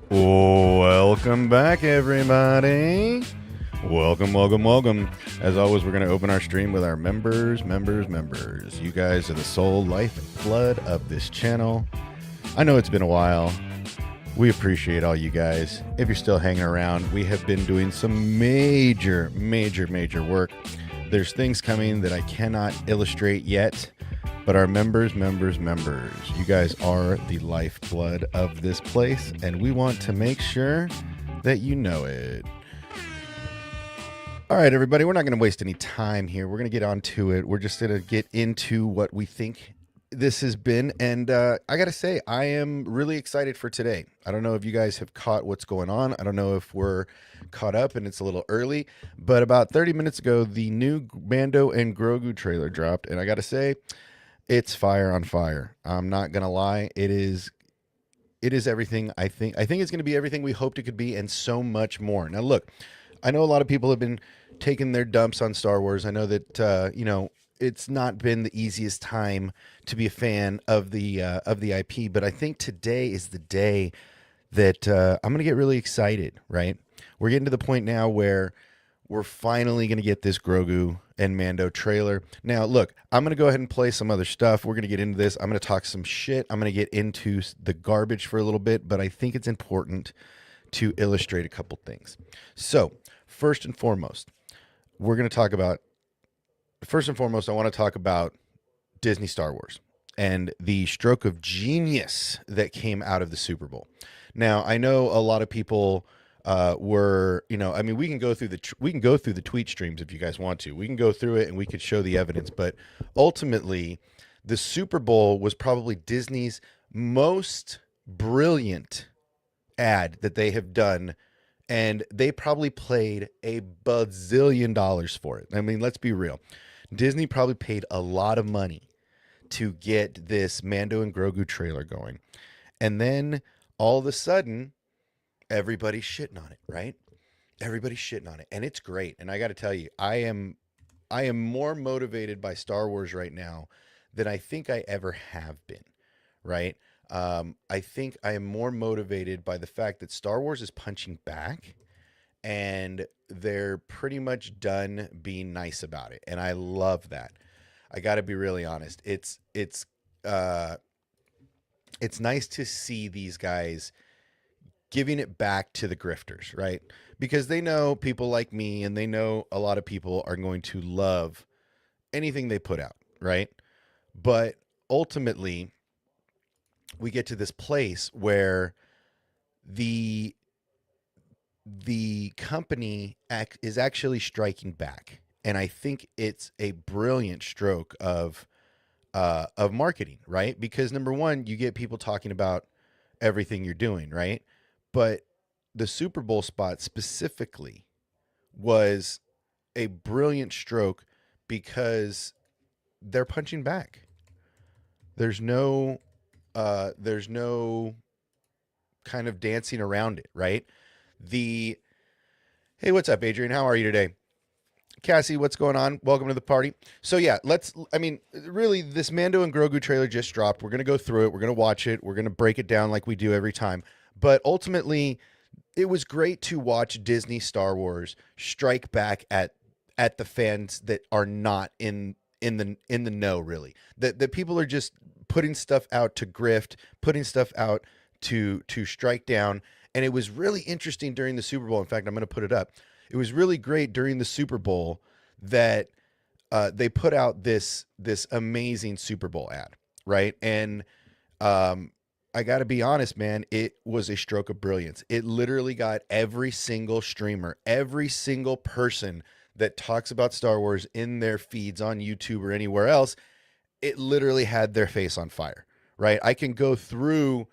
Welcome back, everybody. Welcome. As always, we're going to open our stream with our members. You guys are the sole lifeblood of this channel. I know it's been a while. We appreciate all you guys. If you're still hanging around, we have been doing some major work. There's things coming that I cannot illustrate yet, but our members, you guys are the lifeblood of this place, and we want to make sure that you know it. All right, everybody, we're not going to waste any time here. We're going to get on to it. We're just going to get into what we think this has been, and I got to say, I am really excited for today. I don't know if you guys have caught what's going on. I don't know if we're caught up and it's a little early, but about 30 minutes ago, the new Mando and Grogu trailer dropped, and I got to say, it's fire on fire. I'm not going to lie. It is everything I think. I think it's going to be everything we hoped it could be and so much more. Now, look, I know a lot of people have been taking their dumps on Star Wars. I know that, it's not been the easiest time to be a fan of the IP, but I think today is the day that I'm going to get really excited, right? We're getting to the point now where we're finally going to get this Grogu and Mando trailer. Now, look, I'm going to go ahead and play some other stuff. We're going to get into this. I'm going to talk some shit. I'm going to get into the garbage for a little bit, but I think it's important to illustrate a couple things. So, first and foremost, I want to talk about Disney Star Wars and the stroke of genius that came out of the Super Bowl. Now, I know a lot of people we can go through the tweet streams if you guys want to. We can go through it and we could show the evidence, but ultimately, the Super Bowl was probably Disney's most brilliant ad that they have done, and they probably paid a bazillion dollars for it. I mean, let's be real. Disney probably paid a lot of money to get this Mando and Grogu trailer going. And then all of a sudden, everybody's shitting on it, right? Everybody's shitting on it. And it's great. And I got to tell you, I am more motivated by Star Wars right now than I think I ever have been, right? I think I am more motivated by the fact that Star Wars is punching back and they're pretty much done being nice about it. And I love that. I got to be really honest. It's nice to see these guys giving it back to the grifters, right? Because they know people like me and they know a lot of people are going to love anything they put out, right? But ultimately, we get to this place where the company is actually striking back, and I think it's a brilliant stroke of marketing, right? Because number one, you get people talking about everything you're doing, right? But the Super Bowl spot specifically was a brilliant stroke because they're punching back. There's no kind of dancing around it, right? Hey, what's up, Adrian? How are you today? Cassie, what's going on? Welcome to the party. So yeah, really, this Mando and Grogu trailer just dropped. We're going to go through it. We're going to watch it. We're going to break it down like we do every time. But ultimately, it was great to watch Disney Star Wars strike back at the fans that are not in the know, really. That people are just putting stuff out to grift, putting stuff out to strike down. And it was really interesting during the Super Bowl. In fact, I'm going to put it up. It was really great during the Super Bowl that they put out this amazing Super Bowl ad, right? And I got to be honest, man, it was a stroke of brilliance. It literally got every single streamer, every single person that talks about Star Wars in their feeds on YouTube or anywhere else, it literally had their face on fire, right? I can go through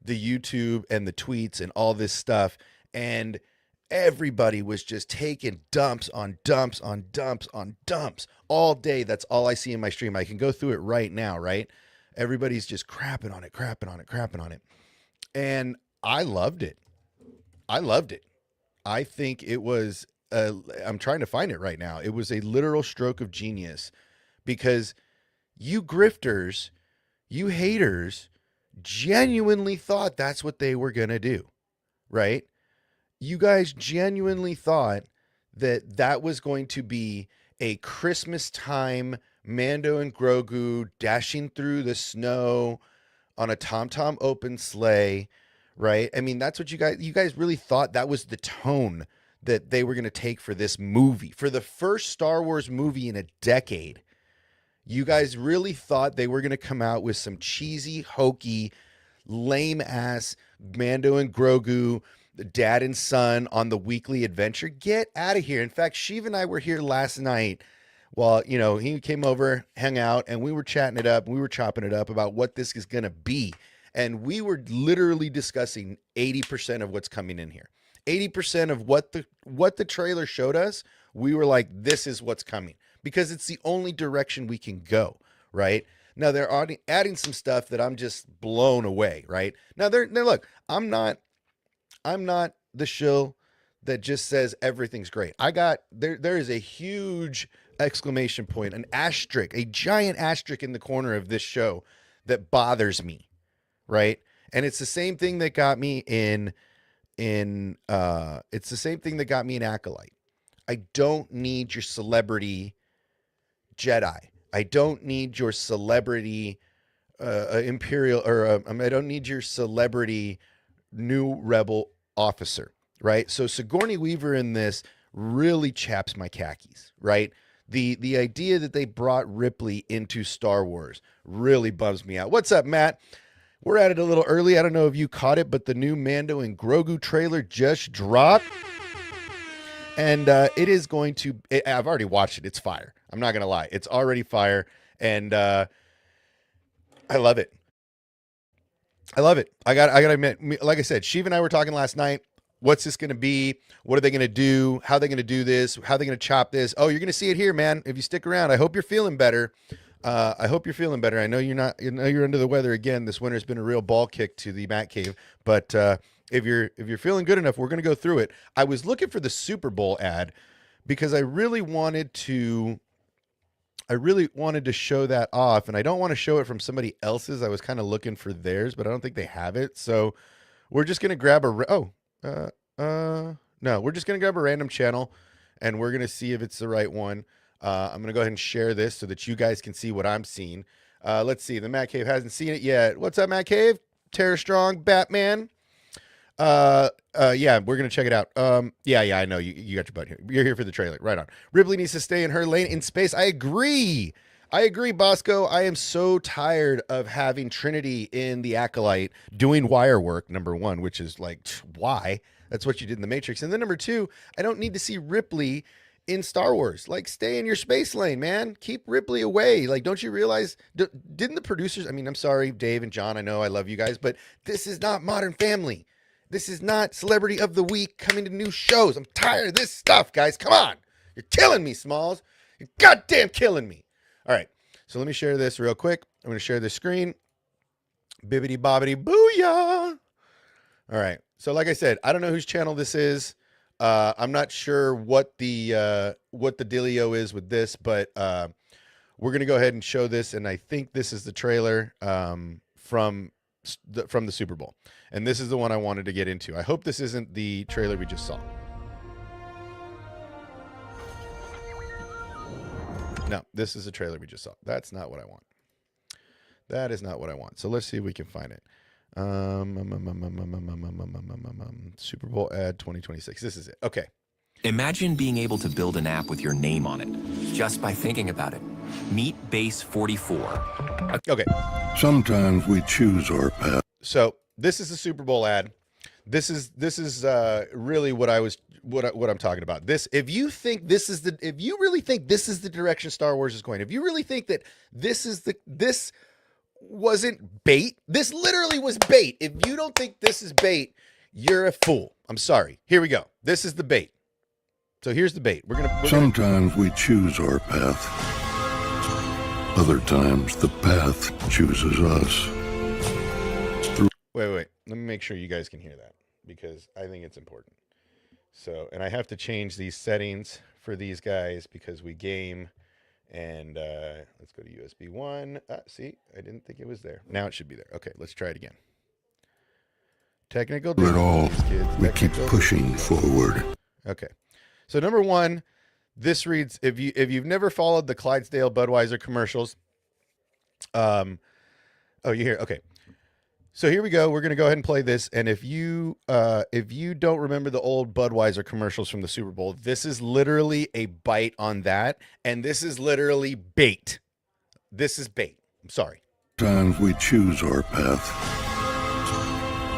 the YouTube and the tweets and all this stuff, and everybody was just taking dumps on dumps on dumps on dumps all day. That's all I see in my stream. I can go through it right now, right? Everybody's just crapping on it. And I loved it. I think it was, I'm trying to find it right now. It was a literal stroke of genius because you grifters, you haters genuinely thought that's what they were going to do. right? You guys genuinely thought that that was going to be a Christmas time Mando and Grogu dashing through the snow on a TomTom open sleigh, right? I mean, that's what you guys really thought that was the tone that they were going to take for this movie. For the first Star Wars movie in a decade, you guys really thought they were going to come out with some cheesy, hokey, lame ass Mando and Grogu, dad and son on the weekly adventure. Get out of here. In fact, Shiv and I were here last night while, he came over, hung out, and we were chatting it up. We were chopping it up about what this is going to be. And we were literally discussing 80% of what's coming in here. 80% of what the trailer showed us, we were like, this is what's coming because it's the only direction we can go, right? Now they're adding some stuff that I'm just blown away, right? Now they're look, I'm not the shill that just says everything's great. There is a huge exclamation point, an asterisk, a giant asterisk in the corner of this show that bothers me, right? And it's the same thing that got me it's the same thing that got me in Acolyte. I don't need your celebrity Jedi. I don't need your celebrity Imperial, or I don't need your celebrity new rebel officer, right? So Sigourney Weaver in this really chaps my khakis, right? The idea that they brought Ripley into Star Wars really bums me out. What's up, Matt? We're at it a little early. I don't know if you caught it, but the new Mando and Grogu trailer just dropped. And it is going to, I've already watched it. It's fire. I'm not going to lie. It's already fire. And I love it. I love it. I got to admit, like I said, Shiv and I were talking last night. What's this going to be? What are they going to do? How are they going to do this? How are they going to chop this? Oh, you're going to see it here, man. If you stick around, I hope you're feeling better. I hope you're feeling better. I know you're not. You're under the weather again. This winter's been a real ball kick to the Bat Cave. But if you're feeling good enough, we're going to go through it. I was looking for the Super Bowl ad because I really wanted to show that off, and I don't want to show it from somebody else's. I was kind of looking for theirs, but I don't think they have it. So we're just going to grab no, we're just going to grab a random channel and we're going to see if it's the right one. I'm going to go ahead and share this so that you guys can see what I'm seeing. Let's see. The Matt Cave hasn't seen it yet. What's up, Matt Cave? Terror Strong, Batman. Yeah, we're gonna check it out. Yeah, I know you got your butt here. You're here for the trailer, right on. Ripley needs to stay in her lane in space. I agree, Bosco. I am so tired of having Trinity in the Acolyte doing wire work. Number one, which is like, why? That's what you did in the Matrix. And then number two, I don't need to see Ripley in Star Wars. Like, stay in your space lane, man. Keep Ripley away. Like, don't you realize? Didn't the producers? I mean, I'm sorry, Dave and John. I know I love you guys, but this is not Modern Family. This is not Celebrity of the Week coming to new shows. I'm tired of this stuff, guys. Come on. You're killing me, Smalls. You're goddamn killing me. All right. So let me share this real quick. I'm going to share this screen. Bibbity bobbity booyah. All right. So like I said, I don't know whose channel this is. I'm not sure what the dealio is with this, but we're going to go ahead and show this. And I think this is the trailer from the Super Bowl. And this is the one I wanted to get into. I hope this isn't the trailer we just saw. No, this is the trailer we just saw. That's not what I want. That is not what I want. So let's see if we can find it. Super Bowl ad 2026. This is it. Okay. Imagine being able to build an app with your name on it just by thinking about it. Meet Base 44. Okay. Sometimes we choose our path. So this is the Super Bowl ad. This is really what I'm talking about. This, if you really think this is the direction Star Wars is going, if you really think that this wasn't bait, this literally was bait. If you don't think this is bait, you're a fool. I'm sorry. Here we go. This is the bait. So here's the bait. Sometimes we choose our path. Other times the path chooses us. Wait. Let me make sure you guys can hear that because I think it's important. So, and I have to change these settings for these guys because we game. And let's go to USB 1. See, I didn't think it was there. Now it should be there. Okay, let's try it again. Technical Through it all, difficulties, kids. we keep Technical pushing forward. Okay. So number one, this reads, if you've never followed the Clydesdale Budweiser commercials, oh, you hear? Okay. So here we go. We're gonna go ahead and play this. And if you don't remember the old Budweiser commercials from the Super Bowl, this is literally a bite on that, and this is literally bait. This is bait. I'm sorry. Times we choose our path.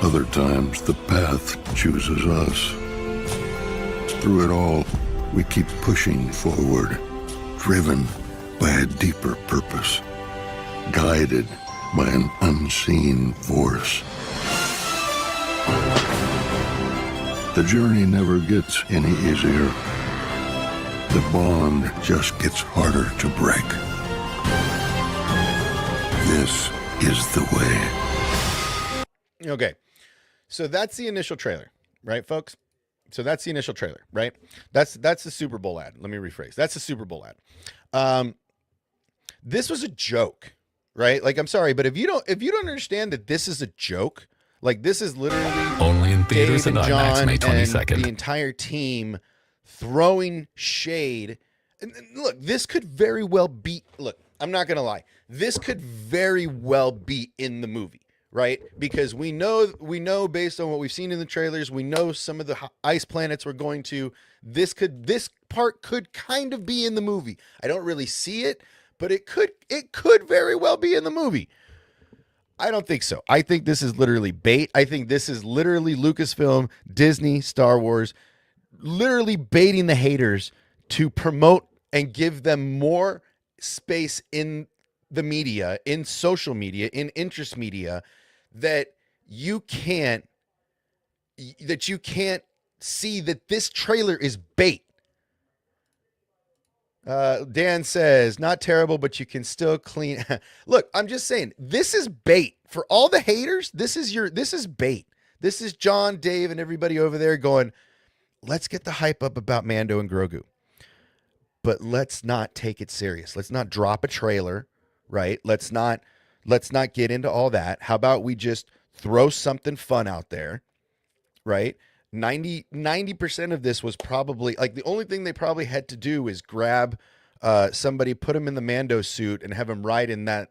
Other times the path chooses us. Through it all, we keep pushing forward, driven by a deeper purpose, guided by an unseen force. The journey never gets any easier. The bond just gets harder to break. This is the way. Okay. So that's the initial trailer, right, folks? So that's the initial trailer, right? That's the Super Bowl ad. Let me rephrase. That's the Super Bowl ad. This was a joke, right? Like, I'm sorry, but if you don't understand that this is a joke, like this is literally Only in theaters Dave and and IMAX John May and 22nd. the entire team throwing shade. And look, this could very well be. Look, I'm not gonna lie. This could very well be in the movie, right? Because we know based on what we've seen in the trailers, we know some of the ice planets we're going to. This part could kind of be in the movie. I don't really see it, but it could very well be in the movie. I don't think so. I think this is literally bait. I think this is literally Lucasfilm, Disney, Star Wars, literally baiting the haters to promote and give them more space in the media, in social media, in interest media, that you can't see that this trailer is bait. Dan says, not terrible, but you can still clean. Look, I'm just saying, this is bait for all the haters. This is bait. This is John, Dave, and everybody over there going, let's get the hype up about Mando and Grogu, but let's not take it serious. Let's not drop a trailer, right? Let's not get into all that. How about we just throw something fun out there, right? 90% of this was probably like the only thing they probably had to do is grab somebody, put him in the Mando suit and have him ride in that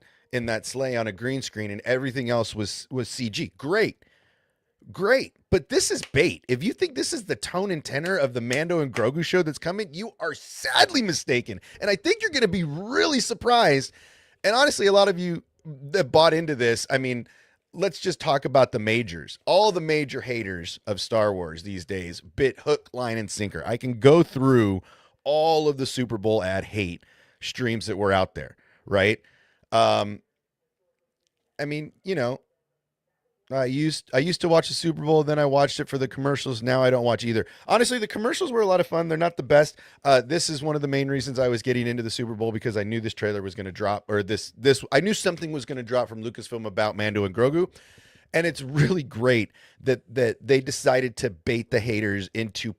sleigh on a green screen, and everything else was CG. Great. But this is bait. If you think this is the tone and tenor of the Mando and Grogu show that's coming, you are sadly mistaken. And I think you're going to be really surprised. And honestly, a lot of you that bought into this, I mean, let's just talk about the majors. All the major haters of Star Wars these days bit hook, line, and sinker. I can go through all of the Super Bowl ad hate streams that were out there, right? I mean, you know, I used to watch the Super Bowl, then I watched it for the commercials. Now I don't watch either. Honestly, the commercials were a lot of fun. They're not the best. This is one of the main reasons I was getting into the Super Bowl, because I knew this trailer was going to drop, or I knew something was going to drop from Lucasfilm about Mando and Grogu. And it's really great that they decided to bait the haters into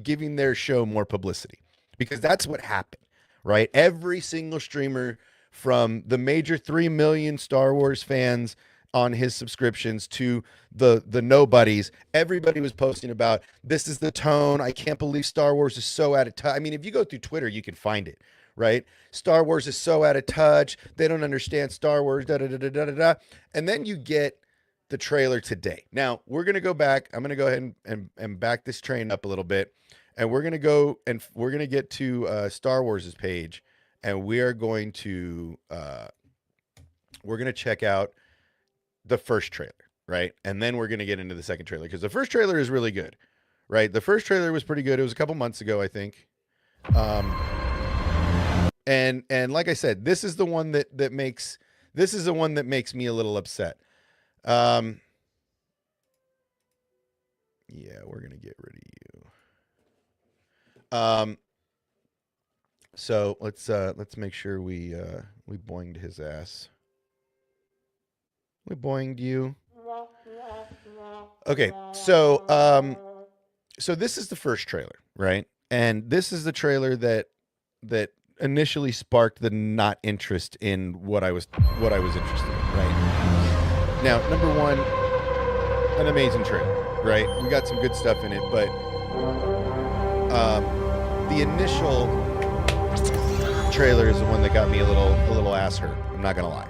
giving their show more publicity, because that's what happened, right? Every single streamer, from the major 3 million Star Wars fans on his subscriptions to the nobodies, everybody was posting about, this is the tone. I can't believe Star Wars is so out of touch. I mean, if you go through Twitter, you can find it, right? Star Wars is so out of touch. They don't understand Star Wars, da da da da da da. And then you get the trailer today. Now, we're going to go back. I'm going to go ahead and back this train up a little bit. And we're going to go and we're going to get to Star Wars' page. And we are going to, check out the first trailer, right? And then we're going to get into the second trailer, because the first trailer is really good, right? The first trailer was pretty good. It was a couple months ago, I think. And like I said, this is the one that makes me a little upset. Yeah, we're going to get rid of you. So let's make sure we boinged his ass. We boinged you. Okay, so this is the first trailer, right? And this is the trailer that initially sparked the not interest in what I was interested in, right? Now, number one, an amazing trailer, right? We got some good stuff in it, but the initial trailer is the one that got me a little ass hurt. I'm not gonna lie.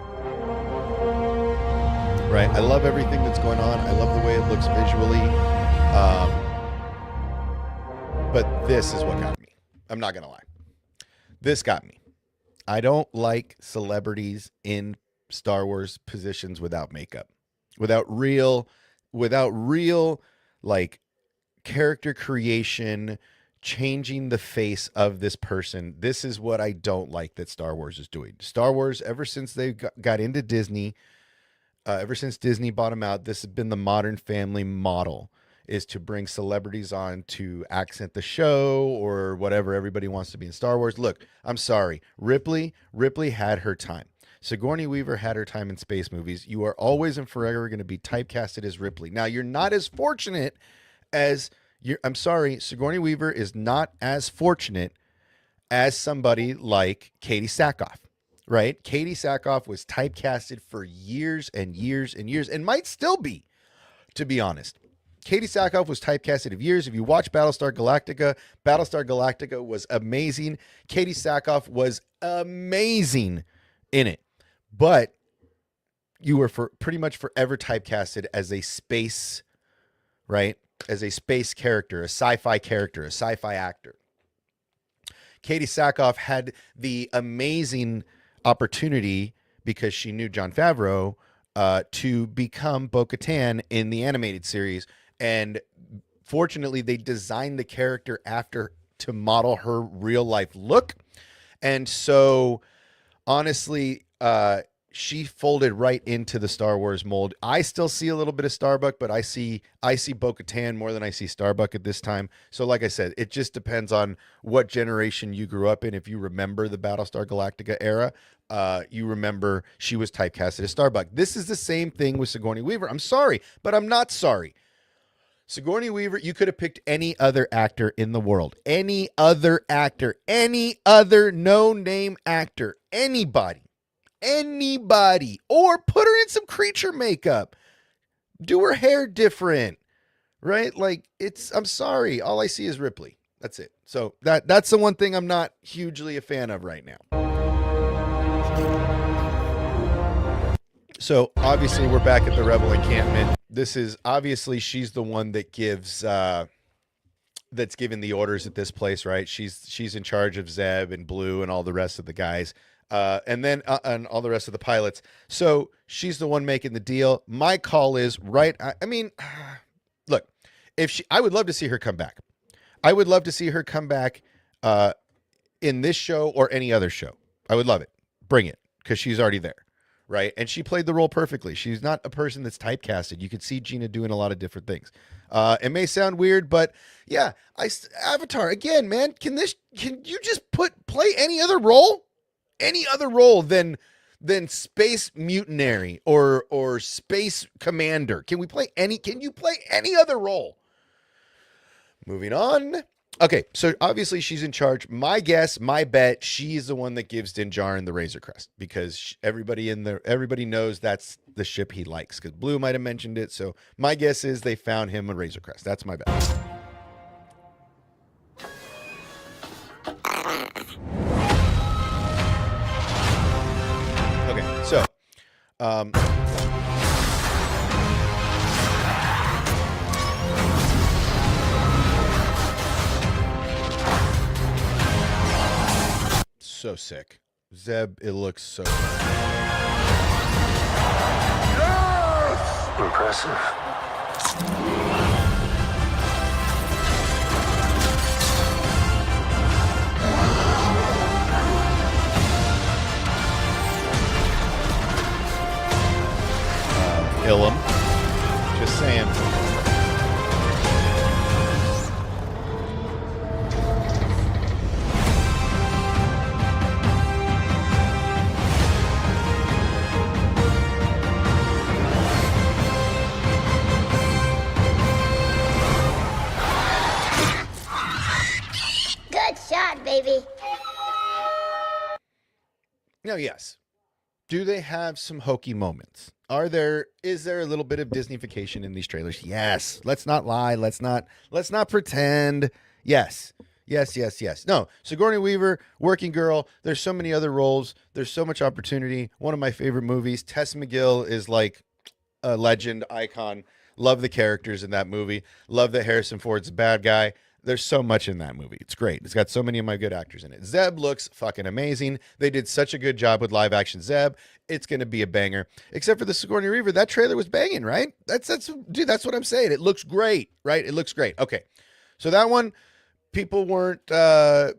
Right? I love everything that's going on. I love the way it looks visually. But this is what got me. I'm not gonna lie. This got me. I don't like celebrities in Star Wars positions without makeup, without real like character creation, changing the face of this person. This is what I don't like that Star Wars is doing. Star Wars, ever since they got into Disney, ever since Disney bought them out, this has been the Modern Family model, is to bring celebrities on to accent the show or whatever everybody wants to be in Star Wars. Look, I'm sorry. Ripley had her time. Sigourney Weaver had her time in space movies. You are always and forever going to be typecasted as Ripley. Now, you're not as fortunate as I'm sorry, Sigourney Weaver is not as fortunate as somebody like Katie Sackhoff, right? Katie Sackhoff was typecasted for years and years and years, and might still be, to be honest. Katie Sackhoff was typecasted of years. If you watch Battlestar Galactica was amazing. Katie Sackhoff was amazing in it. But you were pretty much forever typecasted as a space, right? As a space character, a sci-fi character, a sci-fi actor. Katie Sackhoff had the amazing opportunity, because she knew Jon Favreau, to become Bo-Katan in the animated series. And fortunately, they designed the character after to model her real life look. And so, honestly, she folded right into the Star Wars mold. I still see a little bit of Starbuck, but I see Bo-Katan more than I see Starbuck at this time. So like I said, it just depends on what generation you grew up in. If you remember the Battlestar Galactica era, you remember she was typecasted as Starbuck. This is the same thing with Sigourney Weaver. I'm sorry, but I'm not sorry. Sigourney Weaver, you could have picked any other actor in the world. Any other actor. Any other no-name actor. Anybody. Or put her in some creature makeup. Do her hair different. Right? Like, I'm sorry. All I see is Ripley. That's it. So that's the one thing I'm not hugely a fan of right now. So obviously we're back at the Rebel encampment. This is obviously, she's the one that gives that's given the orders at this place, right? She's in charge of Zeb and Blue and all the rest of the guys. And all the rest of the pilots. So she's the one making the deal. My call is right. I mean, look, I would love to see her come back. I would love to see her come back in this show or any other show. I would love it. Bring it, because she's already there, right? And she played the role perfectly. She's not a person that's typecasted. You could see Gina doing a lot of different things. It may sound weird, but yeah, Avatar again, man. Can you just play any other role? Any other role than space mutineer or space commander? Can you play any other role? Moving on. Okay, so obviously she's in charge. My bet, she's the one that gives Din Djarin the Razor Crest, because everybody knows that's the ship he likes, because Blue might have mentioned it. So my guess is they found him a Razor Crest. That's my bet. So, so sick. Zeb, it looks so good. Yes! Impressive. Ilum. Just saying. Good shot, baby. Now, yes. Do they have some hokey moments? Is there a little bit of Disneyfication in these trailers? Yes. Let's not lie. Let's not pretend. Yes. Yes. No, Sigourney Weaver, working girl. There's so many other roles. There's so much opportunity. One of my favorite movies. Tess McGill is like a legend, icon. Love the characters in that movie. Love that Harrison Ford's a bad guy. There's so much in that movie. It's great. It's got so many of my good actors in it. Zeb looks fucking amazing. They did such a good job with live action Zeb. It's going to be a banger. Except for the Sigourney Weaver, that trailer was banging, right? That's what I'm saying. It looks great, right? It looks great. Okay. So that one, people weren't too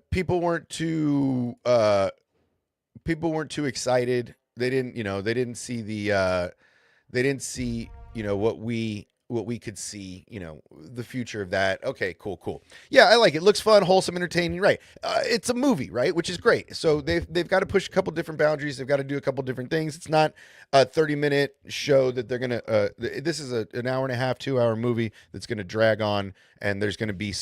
excited. They didn't see what we could see, the future of that. Okay, cool. Yeah, I like it. Looks fun, wholesome, entertaining. Right. It's a movie, right? Which is great. So they've got to push a couple different boundaries. They've got to do a couple different things. It's not a 30-minute show that they're going to, this is an hour and a half, 2-hour movie that's going to drag on. And there's going to be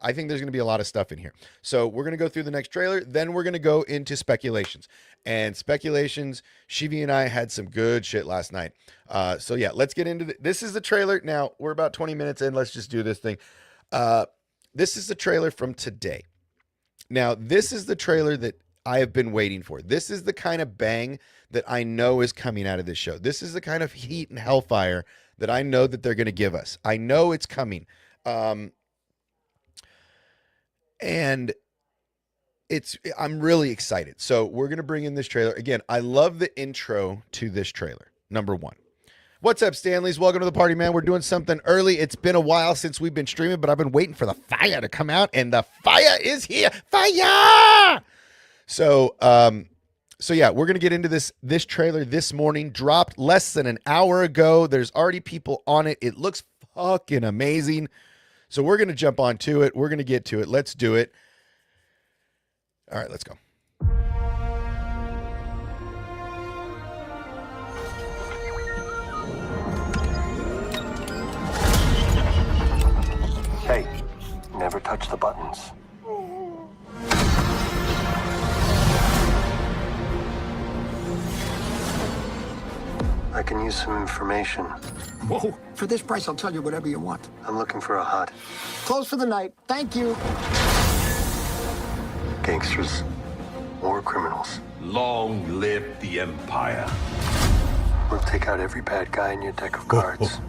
I think there's going to be a lot of stuff in here. So we're going to go through the next trailer. Then we're going to go into speculations. And speculations, Shivi and I had some good shit last night. So yeah, let's get into this is the trailer. Now we're about 20 minutes in. Let's just do this thing. This is the trailer from today. Now, this is the trailer that I have been waiting for. This is the kind of bang that I know is coming out of this show. This is the kind of heat and hellfire that I know that they're going to give us. I know it's coming. And I'm really excited. So we're going to bring in this trailer. Again, I love the intro to this trailer. Number one. What's up, Stanleys? Welcome to the party, man. We're doing something early. It's been a while since we've been streaming, but I've been waiting for the fire to come out, and the fire is here. Fire! So yeah, we're going to get into this trailer this morning. Dropped less than an hour ago. There's already people on it. It looks fucking amazing. So we're going to jump on to it. We're going to get to it. Let's do it. All right, let's go. Hey, never touch the buttons. I can use some information. Whoa, for this price, I'll tell you whatever you want. I'm looking for a hut. Close for the night. Thank you. Gangsters or criminals. Long live the Empire. We'll take out every bad guy in your deck of cards.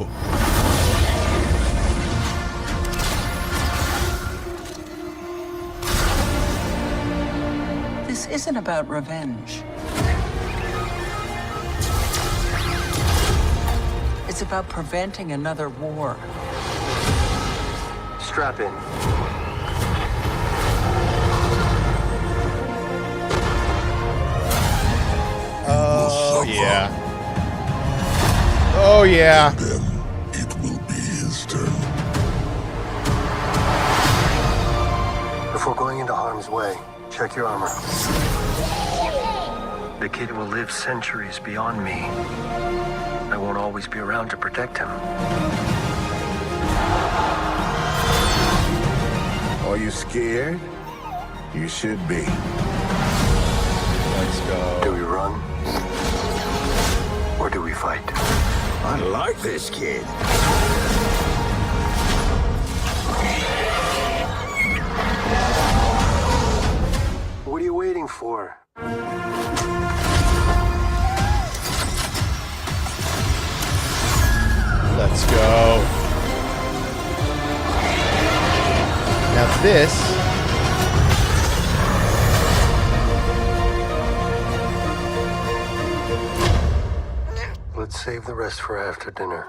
This isn't about revenge. It's about preventing another war. Strap in. Oh, yeah. Oh, yeah. Then it will be his turn. Before going into harm's way, check your armor. The kid will live centuries beyond me. I won't always be around to protect him. Are you scared? You should be. Let's go. Do we run? Or do we fight? I like this kid. What are you waiting for? Let's go. Now this. Let's save the rest for after dinner.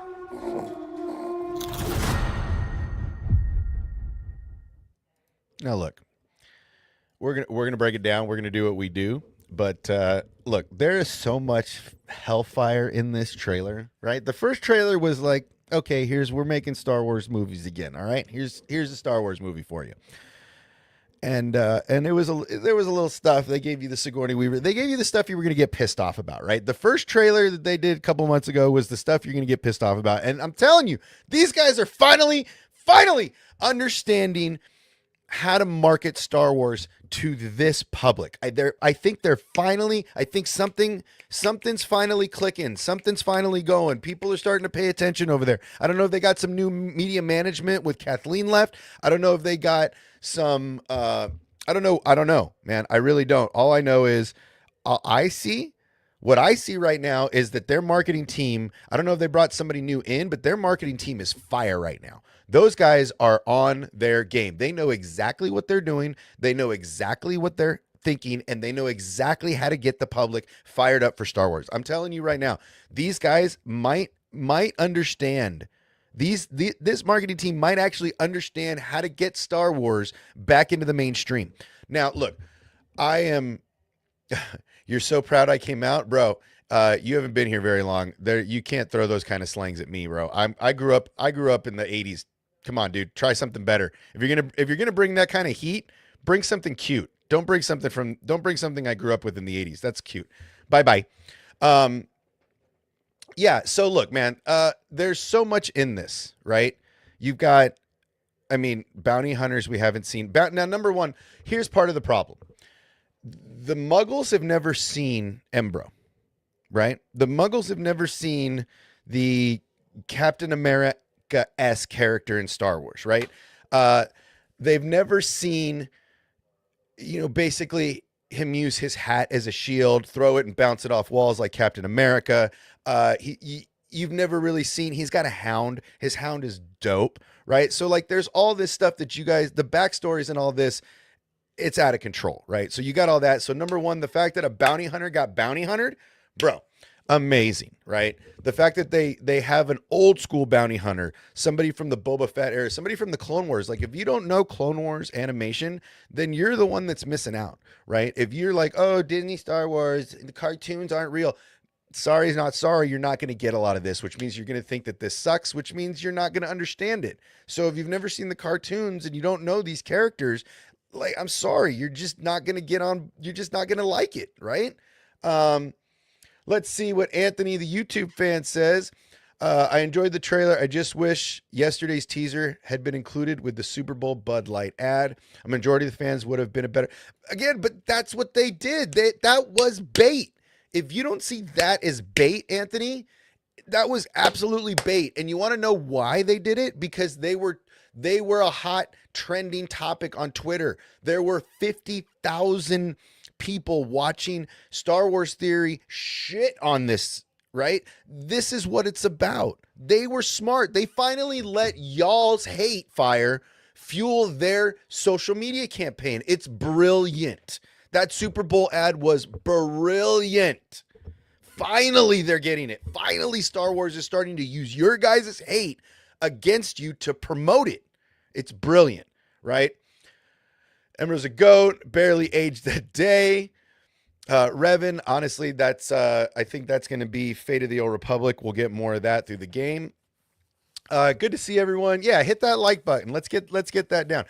Now look, we're gonna break it down. We're gonna do what we do. But look, there is so much hellfire in this trailer, right? The first trailer was like, okay, we're making Star Wars movies again. All right, here's a Star Wars movie for you. And there was a little stuff. They gave you the Sigourney Weaver. They gave you the stuff you were going to get pissed off about, right? The first trailer that they did a couple months ago was the stuff you're going to get pissed off about. And I'm telling you, these guys are finally understanding how to market Star Wars to this public. I think they're finally. I think something's finally clicking. Something's finally going. People are starting to pay attention over there. I don't know if they got some new media management with Kathleen left. I don't know if they got some. I don't know. I don't know, man. I really don't. All I know is what I see right now is that their marketing team, I don't know if they brought somebody new in, but their marketing team is fire right now. Those guys are on their game. They know exactly what they're doing. They know exactly what they're thinking, and they know exactly how to get the public fired up for Star Wars. I'm telling you right now, these guys might understand. This marketing team might actually understand how to get Star Wars back into the mainstream. Now, look, I am you're so proud I came out, bro. You haven't been here very long. There, you can't throw those kind of slangs at me, bro. I grew up in the 80s. Come on, dude. Try something better. If you're gonna bring that kind of heat, bring something cute. Don't bring something I grew up with in the 80s. That's cute. Bye-bye. Yeah, so look, man, there's so much in this, right? You've got, I mean, bounty hunters we haven't seen. Now, number one, here's part of the problem. The Muggles have never seen Embro, right? The Muggles have never seen the Captain America-esque character in Star Wars, right? They've never seen, basically him use his hat as a shield, throw it and bounce it off walls like Captain America. You've never really seen, he's got a hound. His hound is dope, right? So like there's all this stuff that you guys, the backstories and all this, it's out of control, right? So you got all that. So number one, the fact that a bounty hunter got bounty hunted, bro, amazing, right? The fact that they have an old school bounty hunter, somebody from the Boba Fett era, somebody from the Clone Wars. Like if you don't know Clone Wars animation, then you're the one that's missing out, right? If you're like, oh, Disney, Star Wars, the cartoons aren't real. Sorry is not sorry. You're not going to get a lot of this, which means you're going to think that this sucks, which means you're not going to understand it. So if you've never seen the cartoons and you don't know these characters, like, I'm sorry, you're just not going to get on. You're just not going to like it, right? Let's see what Anthony, the YouTube fan, says. I enjoyed the trailer. I just wish yesterday's teaser had been included with the Super Bowl Bud Light ad. A majority of the fans would have been a better. Again, but that's what they did. That was bait. If you don't see that as bait, Anthony, that was absolutely bait. And you want to know why they did it? Because they were a hot trending topic on Twitter. There were 50,000 people watching Star Wars Theory shit on this, right? This is what it's about. They were smart. They finally let y'all's hate fire fuel their social media campaign. It's brilliant. That Super Bowl ad was brilliant. Finally, they're getting it. Finally, Star Wars is starting to use your guys' hate against you to promote it. It's brilliant, right? Emerald's a goat, barely aged a day. Revan, honestly, that's I think that's going to be Fate of the Old Republic. We'll get more of that through the game. Good to see everyone. Yeah, hit that like button. Let's get that down.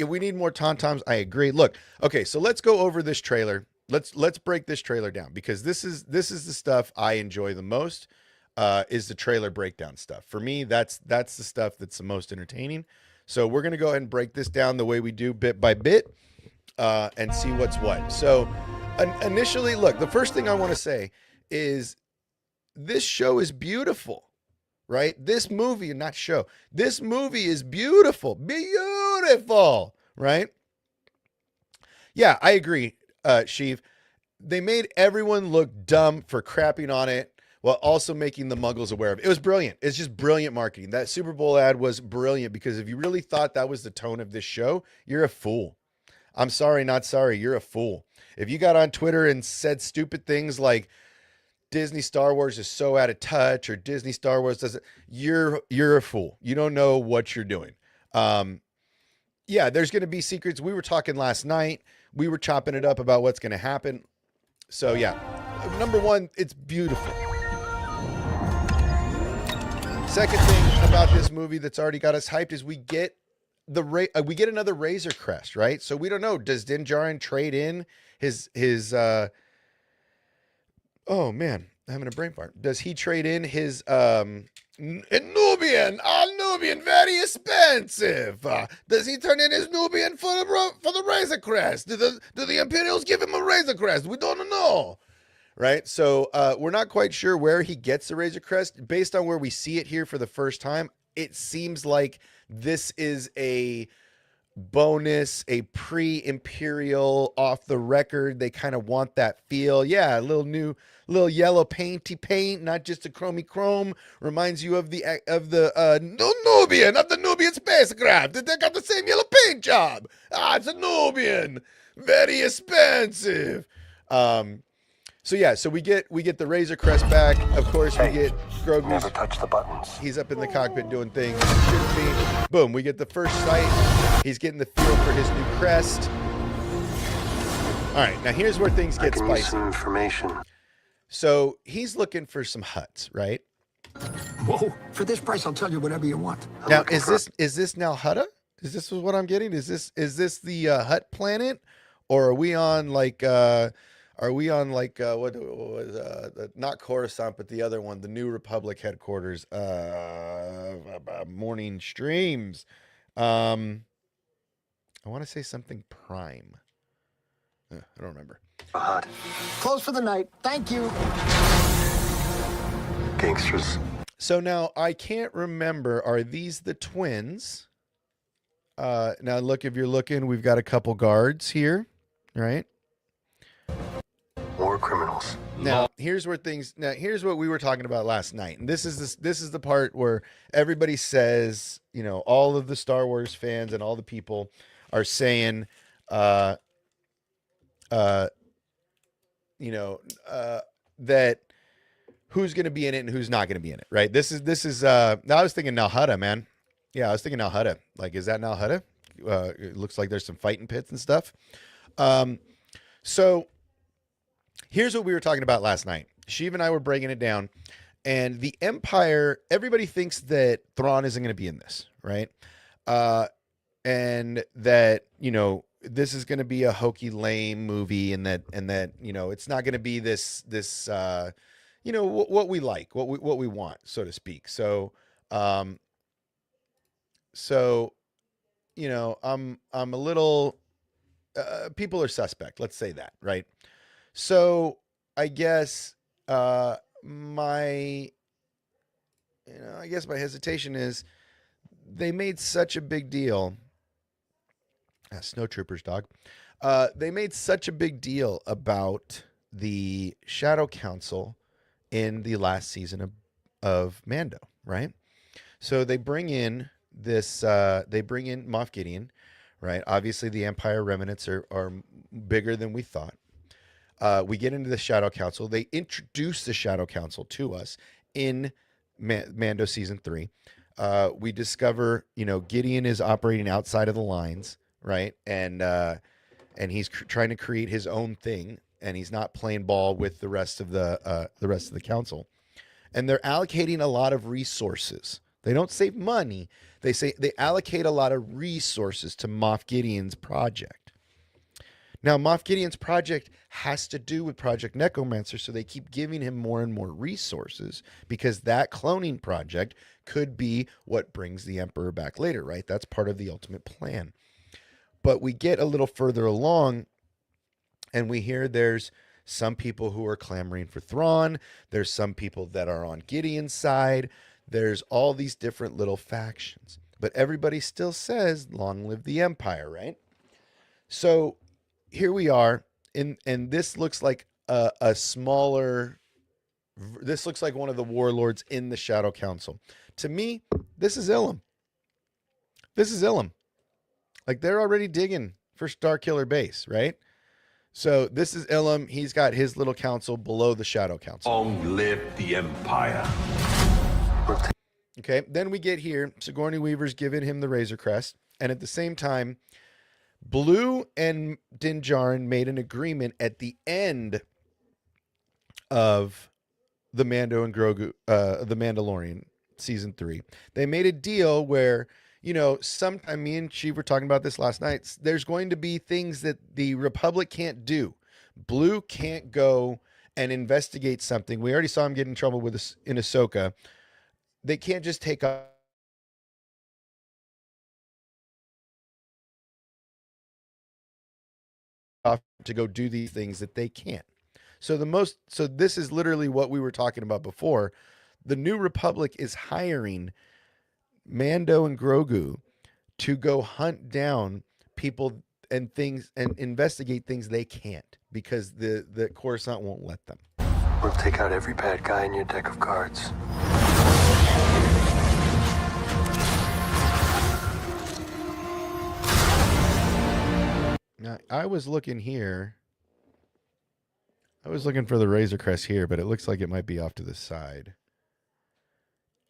We need more tom-toms. I agree. Look, okay, so let's go over this trailer. Let's break this trailer down because this is the stuff I enjoy the most. Is the trailer breakdown stuff. For me, that's the stuff that's the most entertaining. So we're going to go ahead and break this down the way we do bit by bit and see what's what. So initially, look, the first thing I want to say is this show is beautiful, right? This movie, not show, this movie is beautiful, beautiful, right? Yeah, I agree, Sheev. They made everyone look dumb for crapping on it, while also making the Muggles aware of it. It was brilliant. It's just brilliant marketing. That Super Bowl ad was brilliant because if you really thought that was the tone of this show, you're a fool. I'm sorry, not sorry. You're a fool. If you got on Twitter and said stupid things like Disney Star Wars is so out of touch or Disney Star Wars doesn't, you're a fool. You don't know what you're doing. Yeah, there's going to be secrets. We were talking last night. We were chopping it up about what's going to happen. So yeah, number one, it's beautiful. Second thing about this movie that's already got us hyped is we get another Razor Crest, right? So we don't know. Does Din Djarin trade in his oh man, I'm having a brain fart. Does he trade in his Nubian, all Nubian, very expensive. Does he turn in his Nubian for the Razor Crest? Do the Imperials give him a Razor Crest? We don't know. Right? So we're not quite sure where he gets the Razor Crest. Based on where we see it here for the first time, it seems like this is a bonus, a pre-imperial off the record. They kind of want that feel. Yeah, a little yellow painty paint, not just a chromey chrome. Reminds you of the Nubian spacecraft. They got the same yellow paint job. It's a Nubian, very expensive. So yeah, so we get the Razor Crest back. Of course, we get Never Grogu's. touch the buttons. He's up in the cockpit doing things. Shoots me. Boom, we get the first sight. He's getting the feel for his new crest. All right, now here's where things I get can use spicy. some information. So he's looking for some huts, right? Whoa. For this price, I'll tell you whatever you want. I'm Now, looking is for- this now Hutta? Is this what I'm getting? Is this the Hut planet, or are we on like what was not Coruscant, but the other one, the New Republic headquarters, Morning Streams. I want to say something Prime. I don't remember. a hut. Close for the night. Thank you. Gangsters. So now I can't remember. Are these the twins? Now look, if you're looking, we've got a couple guards here, right? More criminals. Now here's what we were talking about last night, and this is the part where everybody says, all of the Star Wars fans and all the people are saying, that who's going to be in it and who's not going to be in it, right? This is now I was thinking Nal Hutta, man. Yeah, I was thinking Nal Hutta. Like, is that Nal Hutta? It looks like there's some fighting pits and stuff. So here's what we were talking about last night. Sheev and I were breaking it down, and the Empire, everybody thinks that Thrawn isn't going to be in this, right? And that, this is going to be a hokey, lame movie, and that it's not going to be this what we like, what we want, so to speak. So, I'm a little, people are suspect. Let's say that, right? So I guess, my hesitation is they made such a big deal. Snowtroopers, dog. They made such a big deal about the Shadow Council in the last season of Mando, right? So they bring in Moff Gideon, right? Obviously, the Empire remnants are bigger than we thought. We get into the Shadow Council. They introduce the Shadow Council to us in Mando season 3. We discover, Gideon is operating outside of the lines, right? And he's trying to create his own thing, and he's not playing ball with the rest of the council. And they're allocating a lot of resources. They don't save money. They allocate a lot of resources to Moff Gideon's project. Now, Moff Gideon's project has to do with Project Necromancer, so they keep giving him more and more resources because that cloning project could be what brings the Emperor back later, right? That's part of the ultimate plan. But we get a little further along, and we hear there's some people who are clamoring for Thrawn. There's some people that are on Gideon's side. There's all these different little factions. But everybody still says, long live the Empire, right? So here we are, and this looks like a smaller... This looks like one of the warlords in the Shadow Council. To me, this is Ilum. This is Ilum. Like, they're already digging for Starkiller Base, right? So this is Ilum. He's got his little council below the Shadow Council. Long live the Empire. Okay, then we get here. Sigourney Weaver's giving him the Razor Crest. And at the same time, Blue and Din Djarin made an agreement at the end of the Mando and Grogu, the Mandalorian season 3. They made a deal where, me and Sheev were talking about this last night. There's going to be things that the Republic can't do. Blue can't go and investigate something. We already saw him get in trouble with in Ahsoka. they can't just take off to go do these things that they can't. So this is literally what we were talking about before. The New Republic is hiring Mando and Grogu to go hunt down people and things and investigate things they can't because the Coruscant won't let them. We'll take out every bad guy in your deck of cards. Now, I was looking here. I was looking for the Razor Crest here, but it looks like it might be off to the side.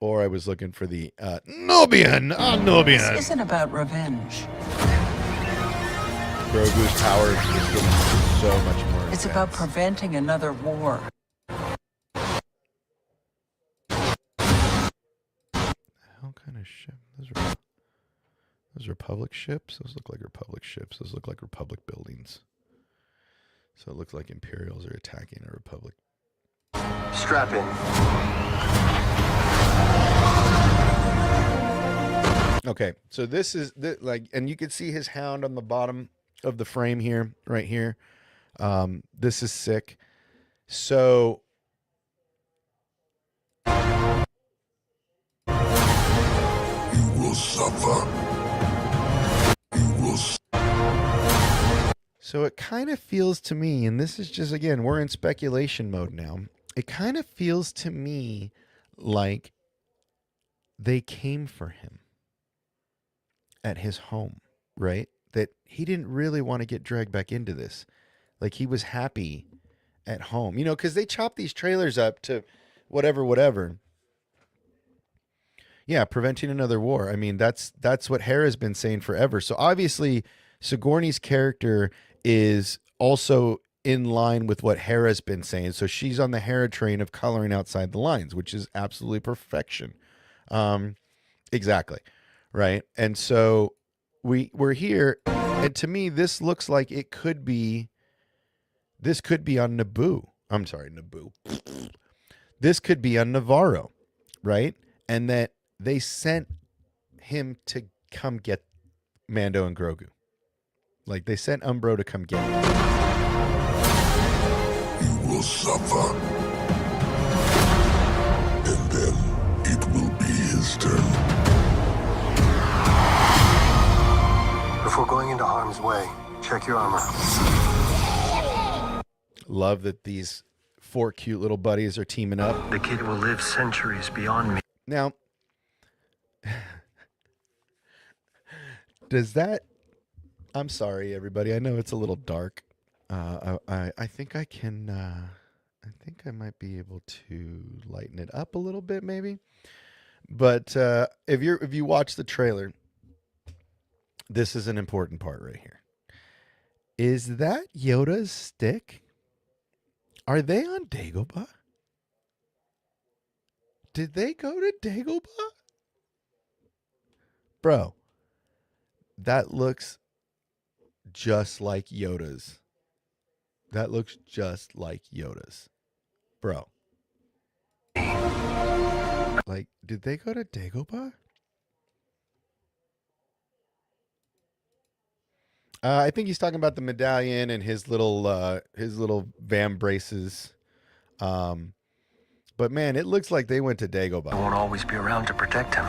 Or I was looking for the Nobian. Nobian. This isn't about revenge. Grogu's power is getting so much more. It's about preventing another war. Hell kind of ship? Those Republic ships? Those look like Republic ships. Those look like Republic buildings. So it looks like Imperials are attacking a Republic. Strap in. Okay, so this is like, and you can see his hound on the bottom of the frame here, right here. This is sick. So You will suffer. So it kind of feels to me, and this is just, again, we're in speculation mode now. It kind of feels to me like they came for him at his home, right? That he didn't really want to get dragged back into this. Like he was happy at home, because they chop these trailers up to whatever. Yeah, preventing another war. I mean, that's what Hera's been saying forever. So obviously Sigourney's character is also in line with what Hera's been saying. So she's on the Hera train of coloring outside the lines, which is absolutely perfection. Exactly. Right. And so we're here. And to me, this looks like this could be on Naboo. I'm sorry, Naboo. This could be on Navarro. Right. And that they sent him to come get Mando and Grogu. Like they sent Umbro to come get him. You will suffer. And then it will be his turn. Before going into harm's way, check your armor. Love that these 4 cute little buddies are teaming up. The kid will live centuries beyond me. Now, does that... I'm sorry, everybody. I know it's a little dark. I think I can... I think I might be able to lighten it up a little bit, maybe. But if you watch the trailer, this is an important part right here. Is that Yoda's stick? Are they on Dagobah? Did they go to Dagobah? Bro, that looks just like Yoda's. That looks just like Yoda's. Bro. Like, did they go to Dagobah? I think he's talking about the medallion and his little vam braces. But man, it looks like they went to Dagobah. I won't always be around to protect him.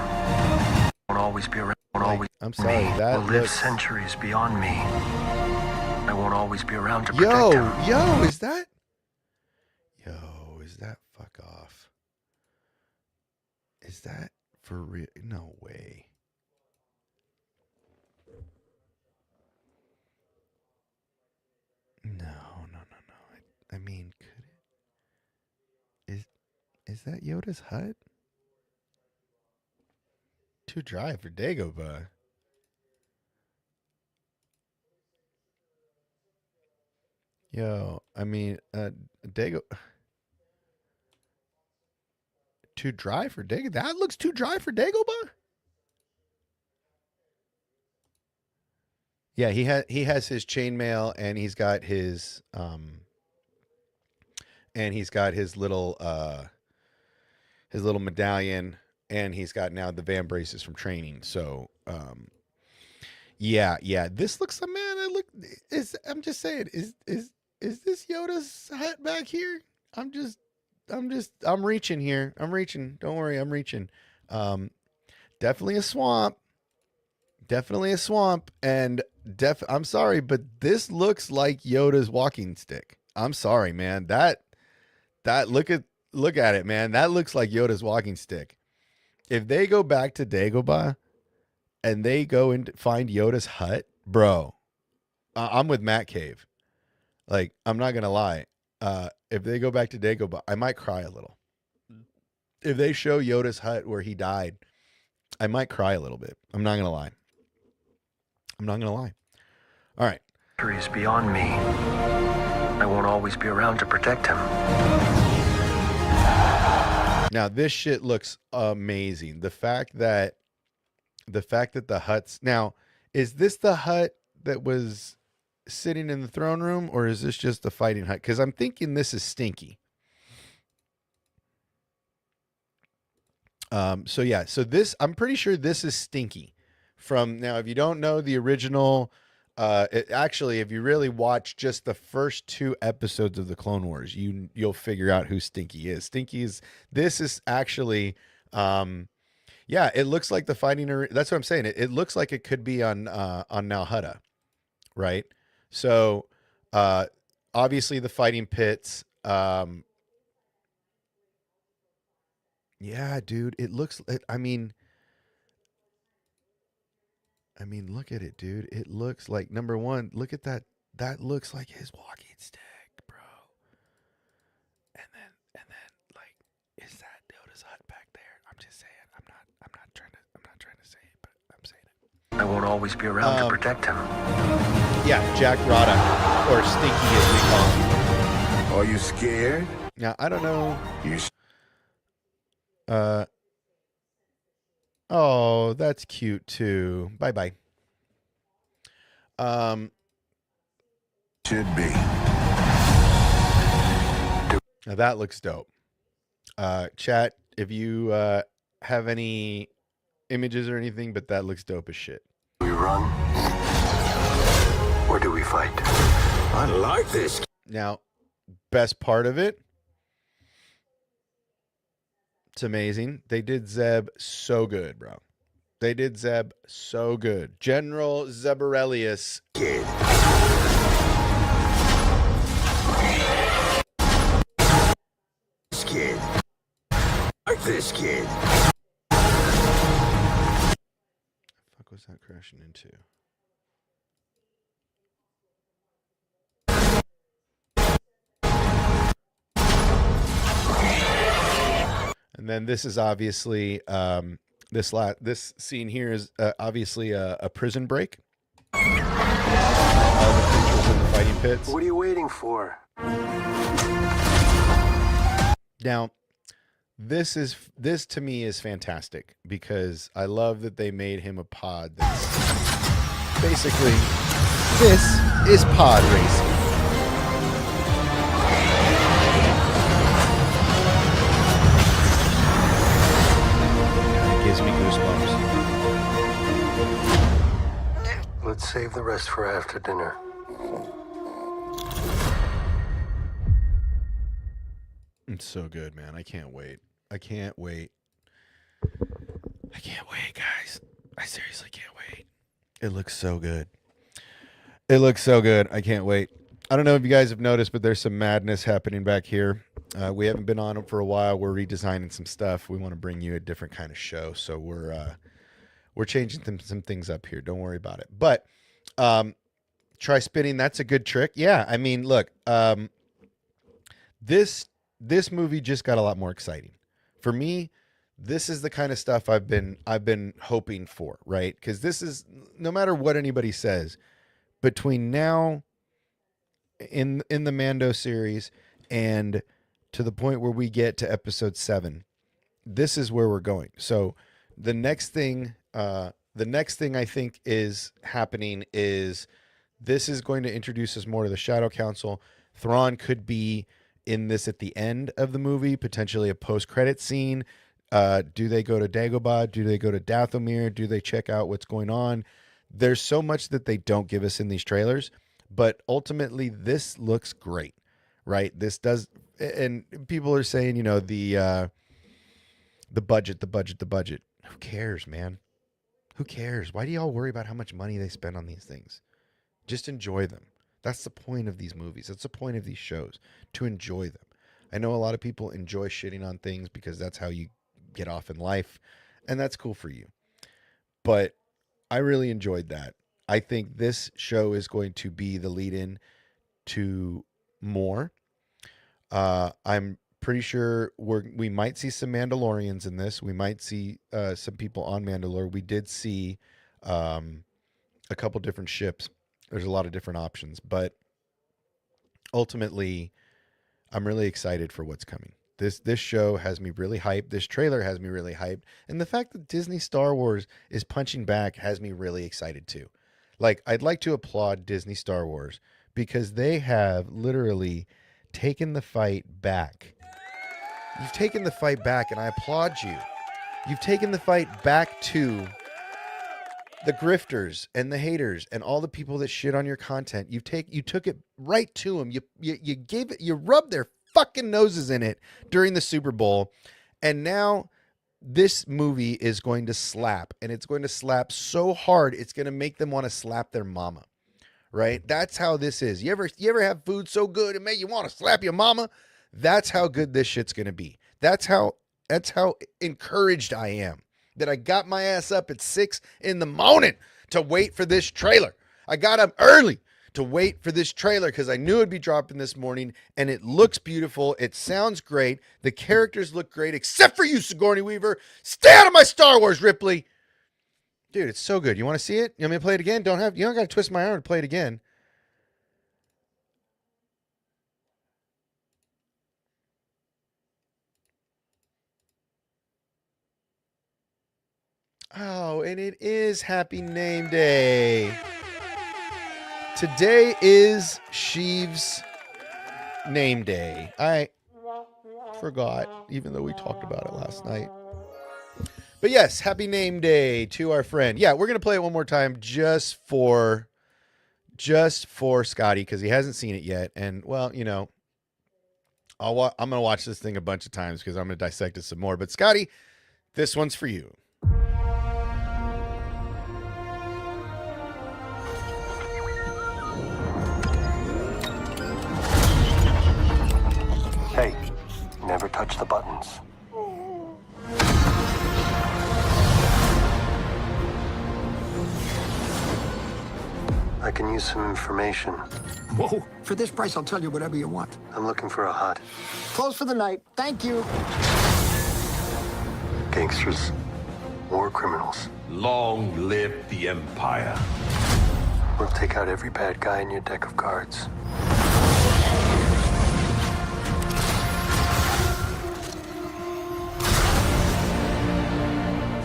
Won't always be around. Won't Like, always. I'm sorry, me. that will live looks... centuries beyond me. I won't always be around to protect him. Yo, is that fuck off? Is that for real? No way. No. I mean, could it? Is that Yoda's hut? Too dry for Dagobah. Yo, I mean, Dago. Too dry for Dagobah. That looks too dry for Dagobah. Yeah, he has his chainmail and he's got his little medallion and he's got now the van braces from training. So, yeah. This looks, man. I'm just saying, is this Yoda's hut back here? I'm reaching here. I'm reaching. Don't worry, I'm reaching. Definitely a swamp. Definitely a swamp. And I'm sorry, but this looks like Yoda's walking stick. I'm sorry, man. That look at it, man. That looks like Yoda's walking stick. If they go back to Dagobah and they go and find Yoda's hut, bro, I'm with Matt Cave. Like, I'm not gonna lie. If they go back to Dagobah, I might cry a little. If they show Yoda's hut where he died, I might cry a little bit. I'm not gonna lie. All right. Is beyond me. I won't always be around to protect him. Now this shit looks amazing. The fact that the huts, now, is this the hut that was sitting in the throne room, or is this just the fighting hut? Because I'm thinking this is Stinky. So yeah, so this, I'm pretty sure this is Stinky. From now, if you don't know the original, actually, if you really watch just the first 2 episodes of the Clone Wars, you'll figure out who Stinky is. This is actually, yeah, it looks like the fighting. That's what I'm saying. It looks like it could be on Nal Hutta, right? So, obviously the fighting pits. Yeah, dude, it looks. I mean, look at it, dude. It looks like, number one, look at that. That looks like his walking stick, bro. And then, like, is that Yoda's hut back there? I'm just saying. I'm not trying to say it, but I'm saying it. I won't always be around to protect him. Yeah, Jack Rada, or Stinky as we call him. Are you scared? Now, I don't know. You Oh, that's cute too. Bye. should be. Now that looks dope. Chat, if you have any images or anything, but that looks dope as shit. Do we run? Or do we fight? I like this. Now, best part of it, it's amazing. They did Zeb so good, bro. They did Zeb so good. General Zebarelius. Kid. This kid. Like this kid. What the fuck was that crashing into? And then this is obviously this scene here is obviously a prison break. All the creatures in the fighting pits. What are you waiting for? Now, this to me is fantastic because I love that they made him a pod. That's basically, this is pod racing. Gives me goosebumps. Let's save the rest for after dinner. It's so good, man. I can't wait. I can't wait, guys. I seriously can't wait. It looks so good. I can't wait. I don't know if you guys have noticed, but there's some madness happening back here. We haven't been on it for a while. We're redesigning some stuff. We want to bring you a different kind of show, so we're changing some things up here. Don't worry about it. But try spinning. That's a good trick. Yeah, I mean, look, this movie just got a lot more exciting for me. This is the kind of stuff I've been hoping for, right? Because this is, no matter what anybody says, between now in the Mando series and to the point where we get to episode 7, this is where we're going. So the next thing I think is happening is this is going to introduce us more to the Shadow Council. Thrawn could be in this at the end of the movie, potentially a post-credit scene. Do they go to Dagobah? Do they go to Dathomir? Do they check out what's going on? There's so much that they don't give us in these trailers, but ultimately this looks great, right? This does, and people are saying, the budget, the budget, the budget. Who cares, man? Who cares? Why do y'all worry about how much money they spend on these things? Just enjoy them. That's the point of these movies. That's the point of these shows, to enjoy them. I know a lot of people enjoy shitting on things because that's how you get off in life, and that's cool for you. But I really enjoyed that. I think this show is going to be the lead-in to more. I'm pretty sure we might see some Mandalorians in this. We might see some people on Mandalore. We did see a couple different ships. There's a lot of different options, but ultimately, I'm really excited for what's coming. This show has me really hyped. This trailer has me really hyped. And the fact that Disney Star Wars is punching back has me really excited too. Like, I'd like to applaud Disney Star Wars because they have literally taken the fight back. You've taken the fight back, and I applaud you. You've taken the fight back to the grifters and the haters and all the people that shit on your content. You took it right to them. You gave it, you rubbed their fucking noses in it during the Super Bowl. And now this movie is going to slap, and it's going to slap so hard it's going to make them want to slap their mama. Right? That's how this is. You ever have food so good it made you want to slap your mama? That's how good this shit's going to be. That's how encouraged I am that I got my ass up at 6 a.m. to wait for this trailer. I got up early to wait for this trailer because I knew it'd be dropping this morning, and it looks beautiful. It sounds great. The characters look great, except for you, Sigourney Weaver. Stay out of my Star Wars, Ripley. Dude, it's so good. You want to see it? You want me to play it again? You don't got to twist my arm to play it again. Oh, and it is Happy Name Day. Today is Sheev's name day. I forgot, even though we talked about it last night. But yes, Happy Name Day to our friend. Yeah, we're going to play it one more time just for Scotty because he hasn't seen it yet. And, well, I'm going to watch this thing a bunch of times because I'm going to dissect it some more. But, Scotty, this one's for you. Hey, never touch the buttons. I can use some information. Whoa. For this price, I'll tell you whatever you want. I'm looking for a hut. Close for the night. Thank you. Gangsters, war criminals. Long live the Empire. We'll take out every bad guy in your deck of cards.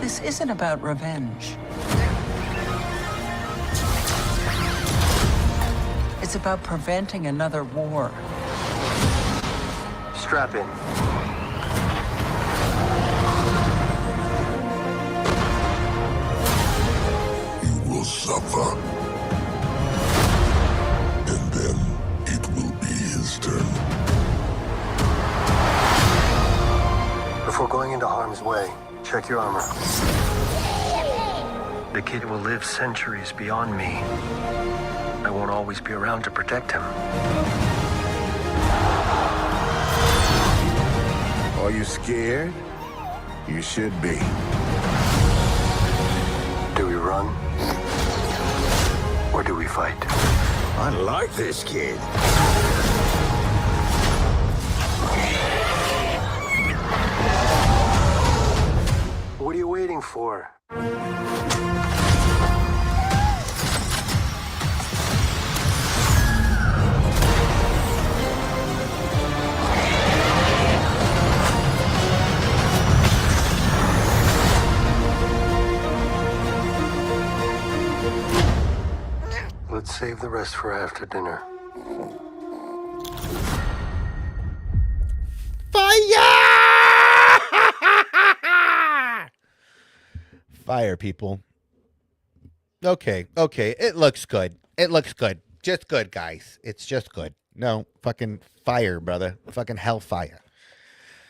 This isn't about revenge. It's about preventing another war. Strap in. You will suffer. And then it will be his turn. Before going into harm's way, check your armor. The kid will live centuries beyond me. I won't always be around to protect him. Are you scared? You should be. Do we run? Or do we fight? I like this kid. What are you waiting for? Let's save the rest for after dinner. Fire! Fire, people. Okay. It looks good. It looks good. Just good, guys. It's just good. No, fucking fire, brother. Fucking hellfire.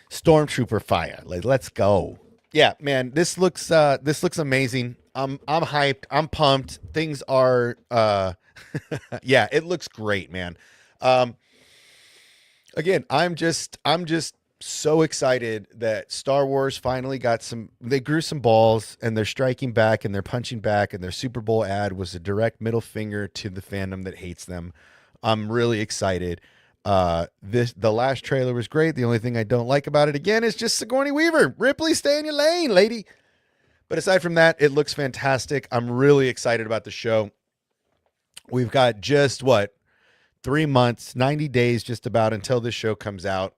Stormtrooper fire. Let's go. Yeah, man, this looks amazing. I'm hyped. I'm pumped. Things are yeah, it looks great, man. Um Again, I'm just so excited that Star Wars finally got they grew some balls and they're striking back and they're punching back, and their Super Bowl ad was a direct middle finger to the fandom that hates them. I'm really excited. The last trailer was great. The only thing I don't like about it again is just Sigourney Weaver. Ripley, stay in your lane, lady. But aside from that, it looks fantastic. I'm really excited about the show. We've got just 3 months, 90 days just about until this show comes out.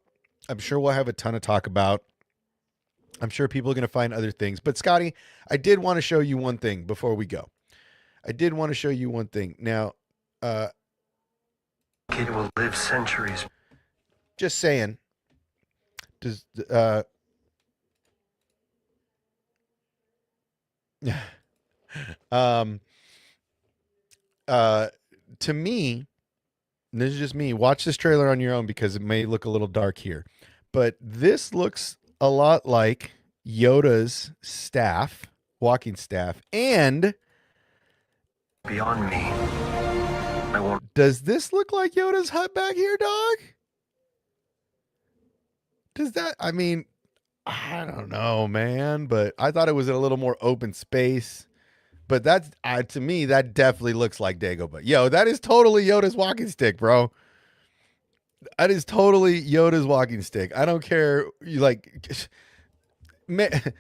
I'm sure we'll have a ton to talk about. I'm sure people are going to find other things. But Scotty, I did want to show you one thing before we go. I did want to show you one thing. Now, Kid will live centuries. just saying, does um to me, and this is just me, watch this trailer on your own because it may look a little dark here, but this looks a lot like Yoda's staff, walking staff. And Beyond me. I won't. does this look like Yoda's hut back here, dog? Does that, I mean, I don't know, man, but I thought it was in a little more open space. But that's, to me, that definitely looks like Dagobah. Yo, that is totally Yoda's walking stick, bro. That is totally Yoda's walking stick. I don't care. You like, man.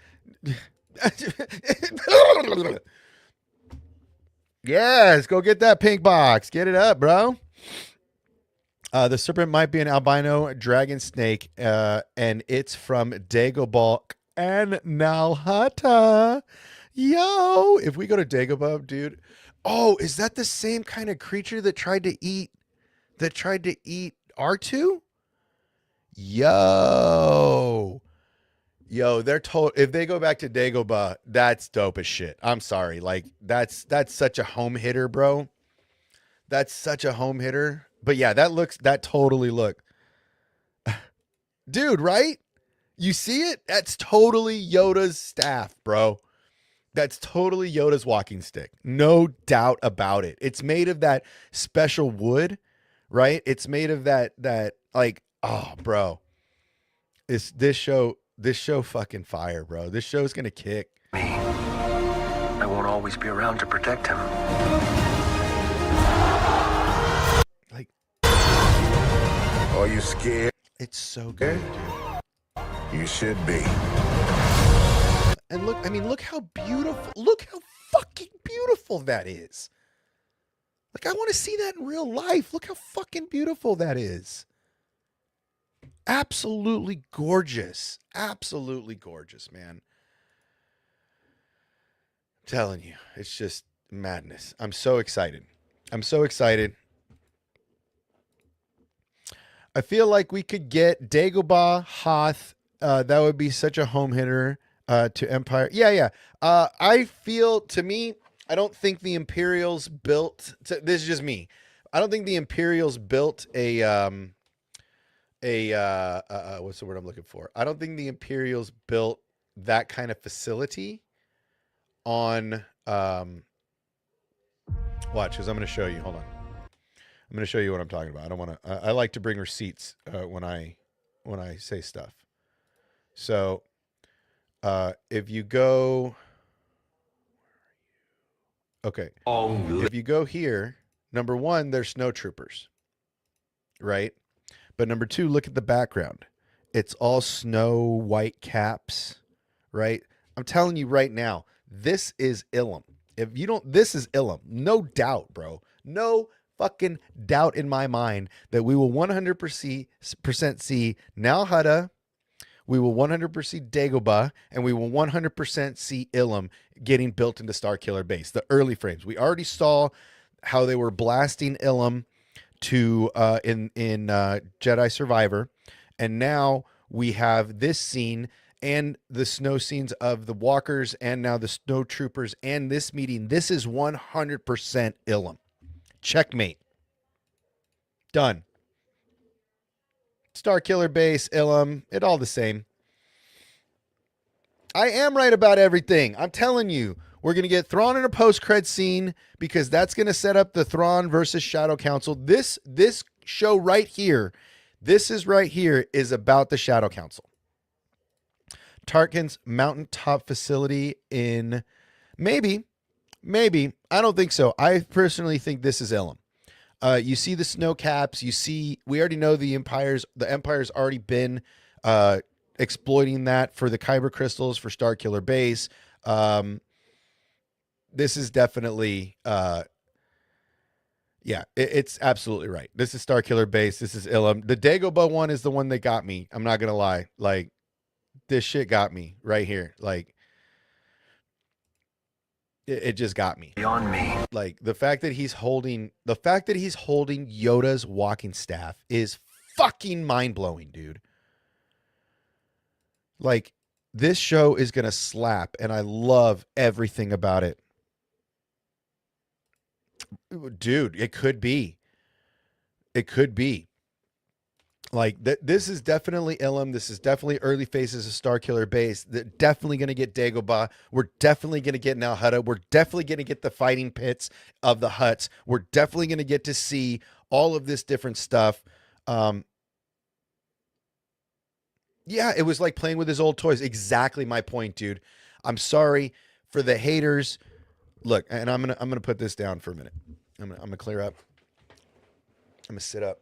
Yes, go get that pink box. Get it up, bro. The serpent might be an albino dragon snake, and it's from Dagobah and Nalhata. Yo, if we go to Dagobah, dude. Oh, is that the same kind of creature that tried to eat R2? Yo. They're told if they go back to Dagobah, that's dope as shit. I'm sorry. Like that's such a home hitter, bro. That's such a home hitter. But yeah, that totally look. Dude, right? You see it? That's totally Yoda's staff, bro. That's totally Yoda's walking stick. No doubt about it. It's made of that special wood, right? It's made of that like, oh, bro. This show fucking fire, bro. This show's gonna kick. Me. I won't always be around to protect him. Like, Are you scared? it's so good, dude. You should be. And look how beautiful, look how fucking beautiful that is. Like, I want to see that in real life. Look how fucking beautiful that is. Absolutely gorgeous. Absolutely gorgeous, man. I'm telling you, it's just madness. I'm so excited. I'm so excited. I feel like we could get Dagobah, Hoth. That would be such a home hitter to Empire. Yeah. I feel, to me, I don't think the Imperials built. This is just me. I don't think the Imperials built a what's the word I'm looking for? I don't think the Imperials built that kind of facility on watch, because I'm going to show you. Hold on. I'm going to show you what I'm talking about. I don't want to. I like to bring receipts when I say stuff. So, if you go, okay, if you go here, number one, there's snow troopers, right? But number two, look at the background. It's all snow white caps, right? I'm telling you right now, this is Ilum. If you don't, this is Ilum. No doubt, bro. No fucking doubt in my mind that we will 100% see Nal Hutta, we will 100% see Dagobah, and we will 100% see Ilum getting built into Starkiller Base. The early frames. We already saw how they were blasting Ilum to in Jedi Survivor, and now we have this scene, and the snow scenes of the walkers and now the snow troopers and this meeting, this is 100% Ilum. Checkmate. Done. Star Killer Base, Ilum, it all the same. I am right about everything. I'm telling you. We're going to get Thrawn in a post-cred scene because that's going to set up the Thrawn versus Shadow Council. This show right here, is about the Shadow Council. Tarkin's mountaintop facility in maybe. I don't think so. I personally think this is Ilum. You see the snow caps. We already know the Empire's already been exploiting that for the Kyber crystals for Star Killer Base. This is definitely, it's absolutely right. This is Star Killer Base. This is Ilum. The Dagobah one is the one that got me. I'm not going to lie. Like, this shit got me right here. Like, it just got me. Beyond me. Like, the fact that he's holding Yoda's walking staff is fucking mind-blowing, dude. Like, this show is going to slap, and I love everything about it. Dude, it could be. Like, this is definitely Ilum. This is definitely early phases of Star Killer Base. They're definitely going to get Dagobah. We're definitely going to get Nal Hutta. We're definitely going to get the fighting pits of the Hutts. We're definitely going to get to see all of this different stuff. Yeah, it was like playing with his old toys. Exactly my point, dude. I'm sorry for the haters. Look, and I'm gonna put this down for a minute. I'm gonna clear up. I'm gonna sit up.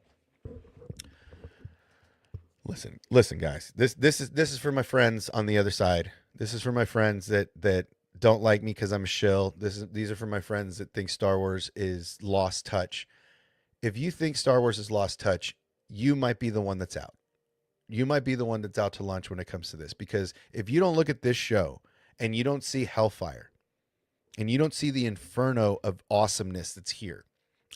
Listen, guys. This is for my friends on the other side. This is for my friends that don't like me because I'm a shill. These are for my friends that think Star Wars is lost touch. If you think Star Wars is lost touch, you might be the one that's out. You might be the one that's out to lunch when it comes to this, because if you don't look at this show and you don't see Hellfire and you don't see the inferno of awesomeness that's here,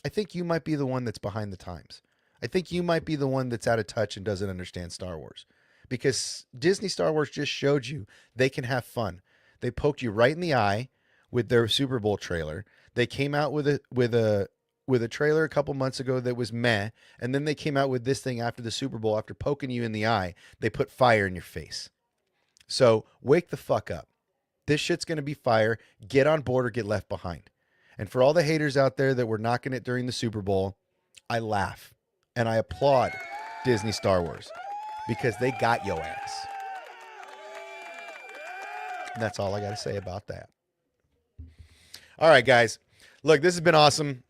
I think you might be the one that's behind the times. I think you might be the one that's out of touch and doesn't understand Star Wars, because Disney Star Wars just showed you they can have fun. They poked you right in the eye with their Super Bowl trailer. They came out with a trailer a couple months ago that was meh, and then they came out with this thing after the Super Bowl. After poking you in the eye, they put fire in your face. So wake the fuck up. This shit's going to be fire. Get on board or get left behind. And for all the haters out there that were knocking it during the Super Bowl, I laugh and I applaud Disney Star Wars, because they got your ass. And that's all I got to say about that. All right, guys. Look, this has been awesome.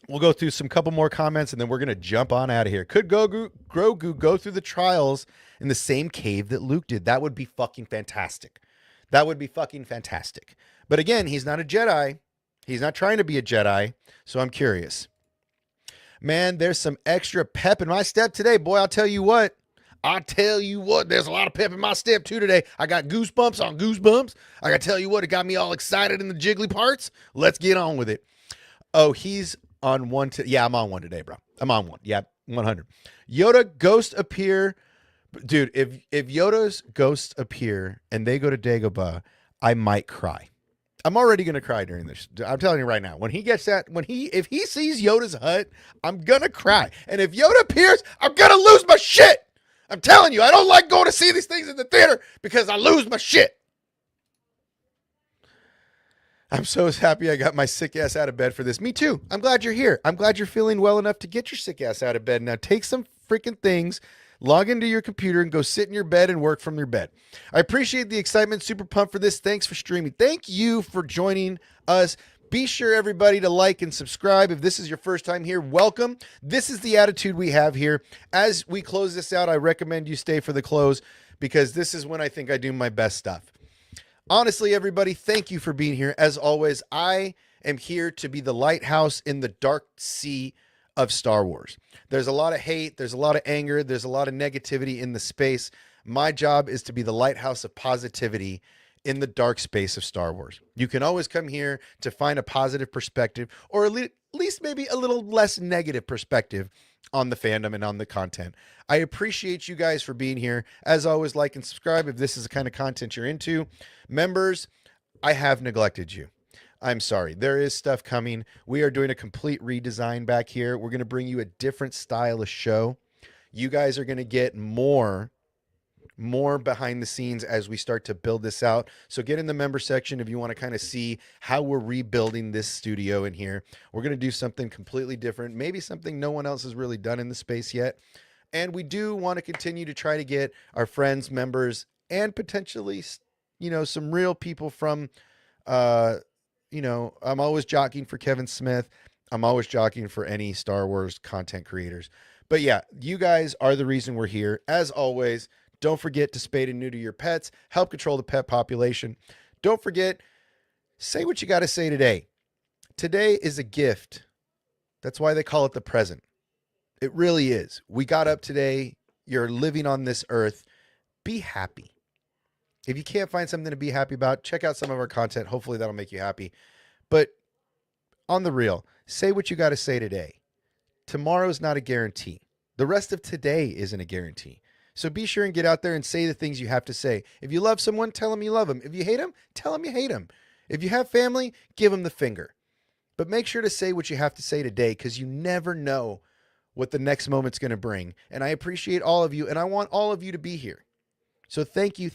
We'll go through some couple more comments, and then we're going to jump on out of here. Could Grogu go through the trials in the same cave that Luke did? That would be fucking fantastic. That would be fucking fantastic. But again, he's not a Jedi. He's not trying to be a Jedi, so I'm curious. Man, there's some extra pep in my step today. Boy, I'll tell you what. There's a lot of pep in my step too today. I got goosebumps on goosebumps. I got to tell you what, it got me all excited in the jiggly parts. Let's get on with it. Oh, he's on one. Yeah, I'm on one today, bro. I'm on one. Yeah, 100. Yoda ghost appear. Dude, if Yoda's ghosts appear and they go to Dagobah, I might cry. I'm already going to cry during this. I'm telling you right now. If he sees Yoda's hut, I'm going to cry. And if Yoda appears, I'm going to lose my shit. I'm telling you, I don't like going to see these things in the theater because I lose my shit. I'm so happy I got my sick ass out of bed for this. Me too. I'm glad you're here. I'm glad you're feeling well enough to get your sick ass out of bed. Now take some freaking things, log into your computer, and go sit in your bed and work from your bed. I appreciate the excitement. Super pumped for this. Thanks for streaming. Thank you for joining us. Be sure, everybody, to like and subscribe. If this is your first time here, welcome. This is the attitude we have here. As we close this out, I recommend you stay for the close, because this is when I think I do my best stuff. Honestly, everybody, thank you for being here. As always, I am here to be the lighthouse in the dark sea of Star Wars. There's a lot of hate. There's a lot of anger. There's a lot of negativity in the space. My job is to be the lighthouse of positivity in the dark space of Star Wars. You can always come here to find a positive perspective, or at least maybe a little less negative perspective on the fandom and on the content. I appreciate you guys for being here. As always, like and subscribe if this is the kind of content you're into. Members, I have neglected you. I'm sorry. There is stuff coming. We are doing a complete redesign back here. We're going to bring you a different style of show. You guys are going to get more behind the scenes as we start to build this out. So get in the member section if you want to kind of see how we're rebuilding this studio in here. We're going to do something completely different, maybe something no one else has really done in the space yet. And we do want to continue to try to get our friends, members, and potentially, some real people from, I'm always jockeying for Kevin Smith. I'm always jockeying for any Star Wars content creators. But yeah, you guys are the reason we're here. As always, don't forget to spay and neuter your pets. Help control the pet population. Don't forget, say what you got to say today. Today is a gift. That's why they call it the present. It really is. We got up today. You're living on this earth. Be happy. If you can't find something to be happy about, check out some of our content. Hopefully that'll make you happy. But on the real, say what you got to say today. Tomorrow's not a guarantee. The rest of today isn't a guarantee. So be sure and get out there and say the things you have to say. If you love someone, tell them you love them. If you hate them, tell them you hate them. If you have family, give them the finger. But make sure to say what you have to say today, because you never know what the next moment's going to bring. And I appreciate all of you, and I want all of you to be here. So thank you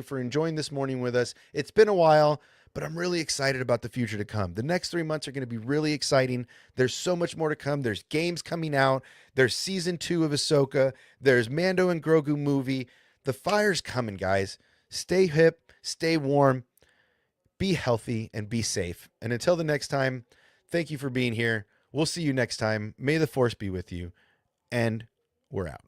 for enjoying this morning with us. It's been a while, but I'm really excited about the future to come. The next 3 months are going to be really exciting. There's so much more to come. There's games coming out. There's season 2 of Ahsoka. There's Mando and Grogu movie. The fire's coming, guys. Stay hip, stay warm, be healthy, and be safe. And until the next time, thank you for being here. We'll see you next time. May the Force be with you. And we're out.